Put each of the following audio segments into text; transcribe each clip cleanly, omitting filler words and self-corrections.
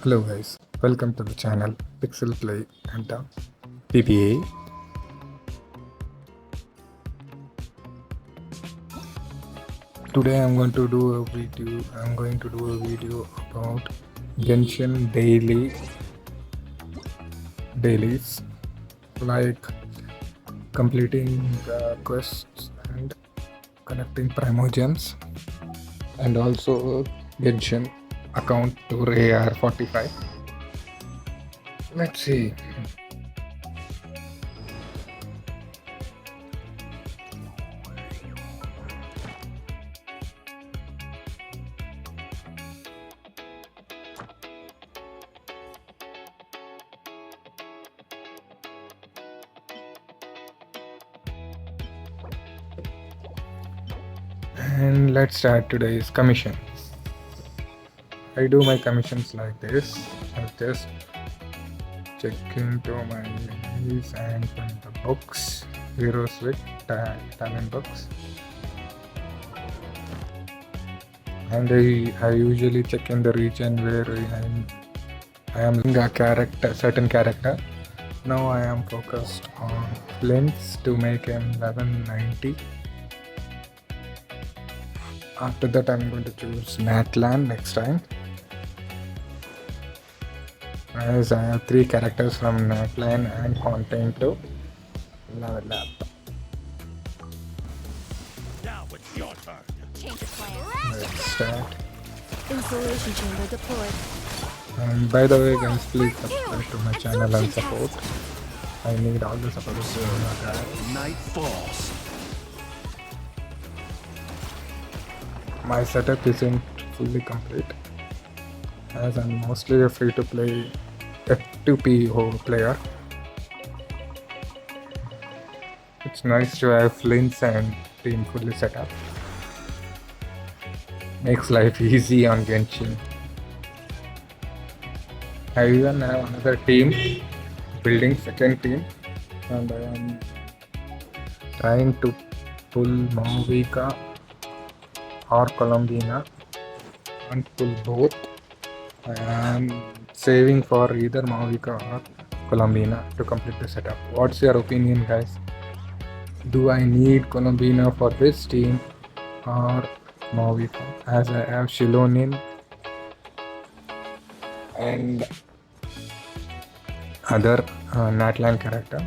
Hello guys, welcome to the channel Pixel Play Adda PPA. Today I'm going to do a video about Genshin dailies, like completing quests and collecting primogems, and also Genshin account to AR 45. Let's see. And let's start today's commission. I do my commissions like this. I just check into my enemies and put the books, heroes with talent books. And I usually check in the region where I am a certain character. Now I am focused on Flints to make him 1190. After that I'm going to choose Natlan next time, as I have 3 characters from Natlan and content to level up. Now it's your turn. Change of plan. Let's start. Insulation chamber deployed. And by the way guys, please subscribe to my channel and support. I need all the support. Night falls. My setup isn't fully complete, as I'm mostly a free to play F2P player. It's nice to have Flints and team fully set up. Makes life easy on Genshin. I even have another team, building second team, and I am trying to pull Mavica or Colombina and pull both. I am saving for either Mavica or Colombina to complete the setup. What's your opinion guys? Do I need Colombina for this team or Mavica, as I have Shilonin and other Natlan character?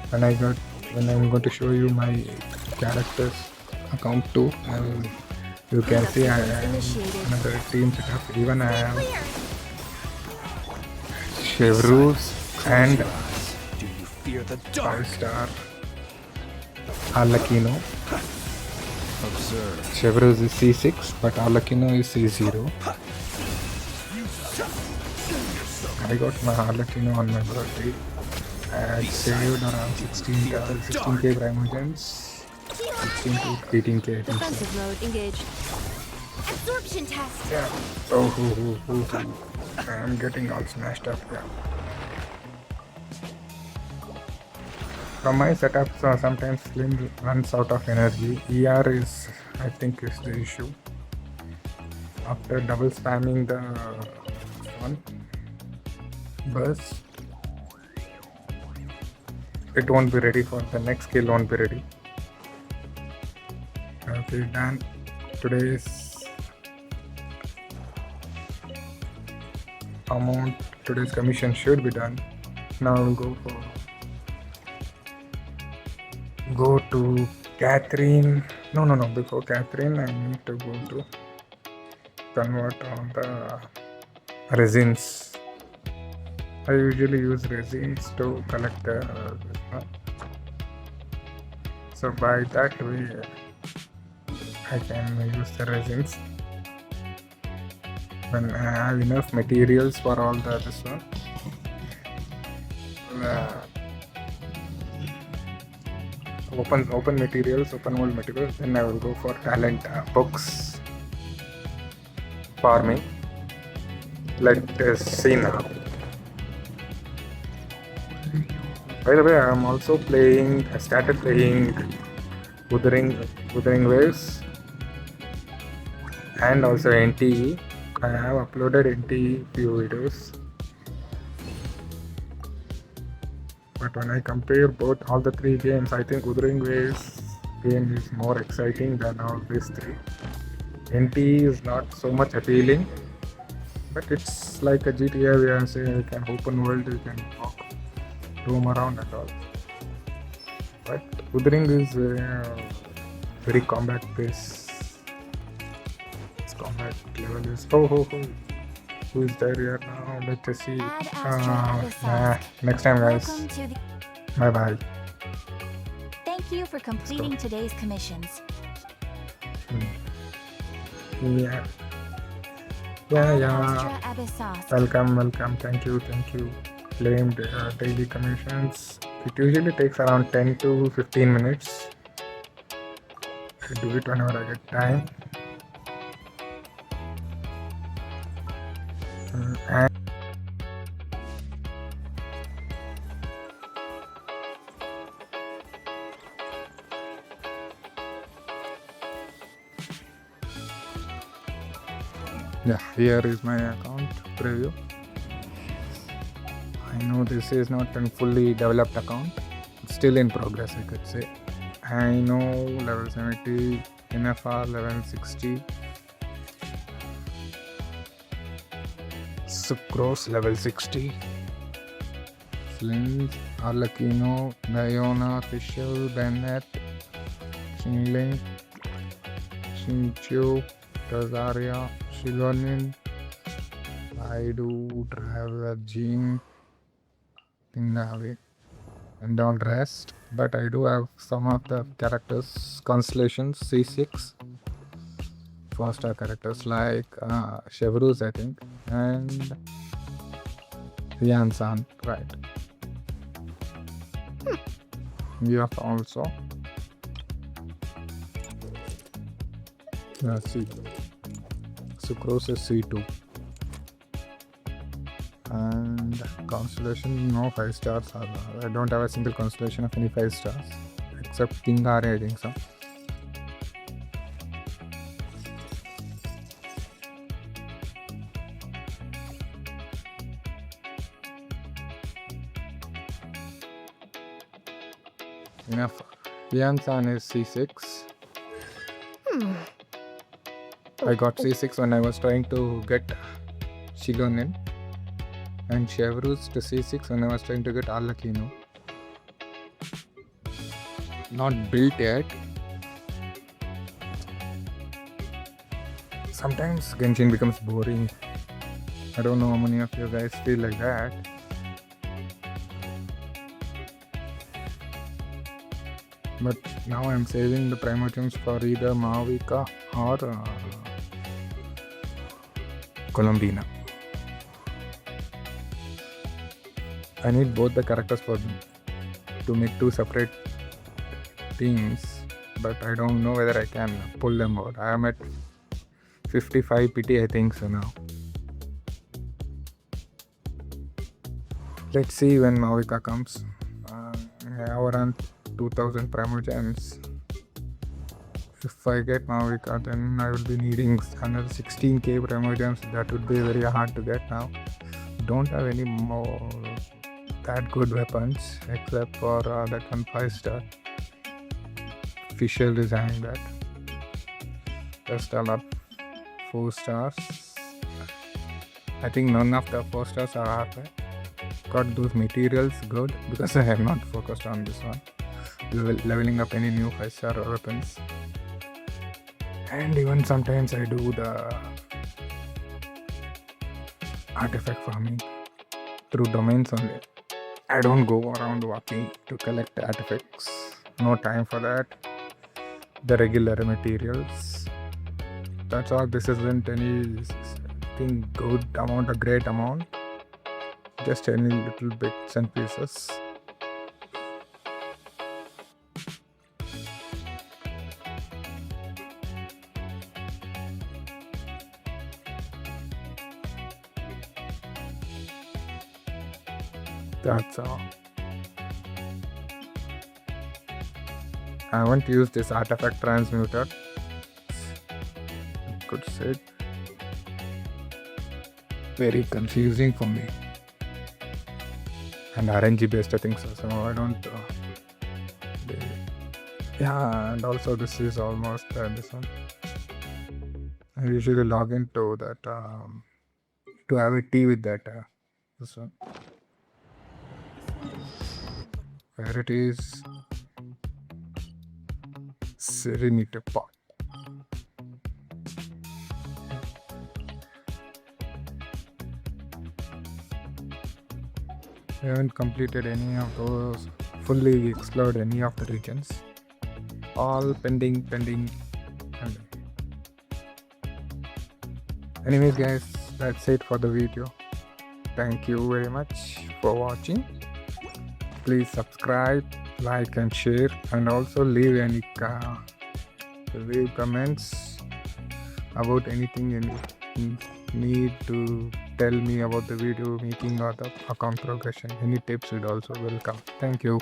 When I'm going to show you my characters account too, you can see I have another team setup. Even I have Chevrus and Do you fear the dark? 5-star Arlecchino. Observe. Chevrus is C6, but Arlecchino is C0. I got my Arlecchino on my birthday. I had saved around 16k primogems. 16 to 18k. Defensive mode engaged. Absorption test. Yeah. I'm getting all smashed up. Yeah. From my setups, sometimes Slim runs out of energy. ER is, I think, is the issue. After double spamming the one burst, it won't be ready for the next kill. Won't be ready. Okay, done. Today's commission should be done. Now we'll go to Catherine. No. Before Catherine, I need to go to convert on the resins. I usually use resins to collect this one. So by that way, I can use the resins when I have enough materials for all this one. Open materials, open world materials. Then I will go for talent books farming. Let us see now. By the way, I am also playing. I started playing Wuthering Waves and also NTE I have uploaded NT few videos, but when I compare both all the three games, I think Wuthering Waves game is more exciting than all these three. NT is not so much appealing, but it's like a GTA where you can open world, you can walk, roam around and all. But Wuthering is very combat based. Its combat level is who is there here now? Let's just see. Next time, guys. Welcome to the. Bye bye. Thank you for completing today's commissions. Yeah. Add Yeah. extra Abyssos. Welcome. Thank you. Claimed daily commissions. It usually takes around 10 to 15 minutes. I do it whenever I get time. And yeah, here is my account preview. I know this is not a fully developed account. It's still in progress, I could say. I know level 70, NFR level 60, Sucrose level 60, Flint, Arlecchino, Diona, Fischl, Bennett, Xingling, Xinqiu, Rosaria, Shigonin, Baidu, Driver, Jean, Tingavi, and all rest. But I do have some of the characters, constellations, C6, 4-star characters like Chevruz, I think, and Yansan, right. We have also C. Sucrose is C2. And constellation, no 5 stars. I don't have a single constellation of any 5 stars except Tingare, I think so. Enough. Yansan is C6. I got C6 when I was trying to get Shigonin, and Chevruz to C6 when I was trying to get Arlecchino. Not built yet. Sometimes Genshin becomes boring. I don't know how many of you guys feel like that. But now I'm saving the primogems for either Mahavika or Colombina. I need both the characters to make 2 separate teams, but I don't know whether I can pull them out. I am at 55 PT, I think so now. Let's see when Mahavika comes. I have around 2000 primogems. If I get Mahavika, then I will be needing another 16k primogems. That would be very hard to get now. Don't have any more that good weapons except for that one 5-star. Fischl is having that. Rest a lot 4 stars. I think none of the 4 stars are RP. Got those materials good because I have not focused on this one. Leveling up any new 5-star weapons. And even sometimes I do the artifact farming through domains only. I don't go around walking to collect artifacts. No time for that. The regular materials. That's all. This isn't anything good amount, a great amount. Just any little bits and pieces. That's all. I haven't used this artifact transmuter. Good say. very confusing for me. And RNG based things also. I don't. Yeah, and also this is almost this one. I usually log into that to have a tea with that this one. Where it is Serenity Pot. I haven't completed any of those, fully explored any of the regions. All pending. And anyways, guys, that's it for the video. Thank you very much for watching. Please subscribe, like, and share, and also leave any leave comments about anything you need to tell me about the video making or the account progression. Any tips would also welcome. Thank you.